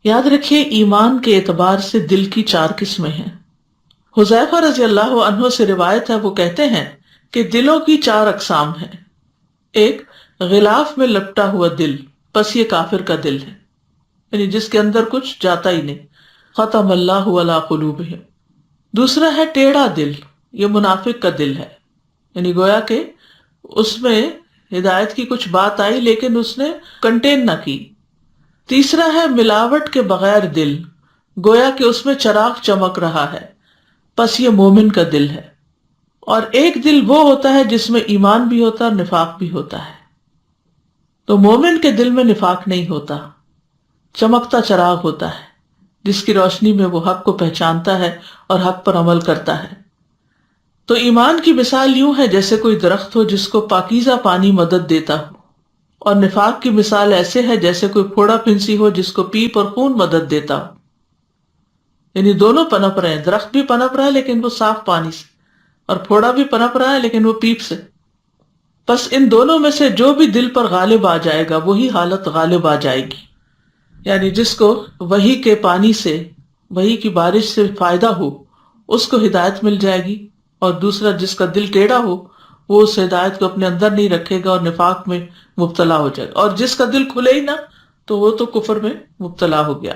یاد رکھیے ایمان کے اعتبار سے دل کی 4 قسمیں ہیں۔ حذیفہ رضی اللہ عنہ سے روایت ہے، وہ کہتے ہیں کہ دلوں کی 4 اقسام ہیں۔ ایک، غلاف میں لپٹا ہوا دل، پس یہ کافر کا دل ہے، یعنی جس کے اندر کچھ جاتا ہی نہیں، ختم اللہ علی قلوبہم۔ دوسرا ہے ٹیڑھا دل، یہ منافق کا دل ہے، یعنی گویا کہ اس میں ہدایت کی کچھ بات آئی لیکن اس نے کنٹین نہ کی۔ تیسرا ہے ملاوٹ کے بغیر دل، گویا کہ اس میں چراغ چمک رہا ہے، پس یہ مومن کا دل ہے۔ اور ایک دل وہ ہوتا ہے جس میں ایمان بھی ہوتا ہے اور نفاق بھی ہوتا ہے۔ تو مومن کے دل میں نفاق نہیں ہوتا، چمکتا چراغ ہوتا ہے جس کی روشنی میں وہ حق کو پہچانتا ہے اور حق پر عمل کرتا ہے۔ تو ایمان کی مثال یوں ہے جیسے کوئی درخت ہو جس کو پاکیزہ پانی مدد دیتا ہو، اور نفاق کی مثال ایسے ہے جیسے کوئی پھوڑا پھنسی ہو جس کو پیپ اور خون مدد دیتا ہو، یعنی دونوں پنپ رہے ہیں، درخت بھی پنپ رہا ہے لیکن وہ صاف پانی سے، اور پھوڑا بھی پنپ رہا ہے لیکن وہ پیپ سے۔ بس ان دونوں میں سے جو بھی دل پر غالب آ جائے گا وہی حالت غالب آ جائے گی، یعنی جس کو وحی کے پانی سے، وحی کی بارش سے فائدہ ہو اس کو ہدایت مل جائے گی، اور دوسرا جس کا دل ٹیڑھا ہو وہ اس ہدایت کو اپنے اندر نہیں رکھے گا اور نفاق میں مبتلا ہو جائے گا، اور جس کا دل کھلے ہی نہ تو وہ تو کفر میں مبتلا ہو گیا۔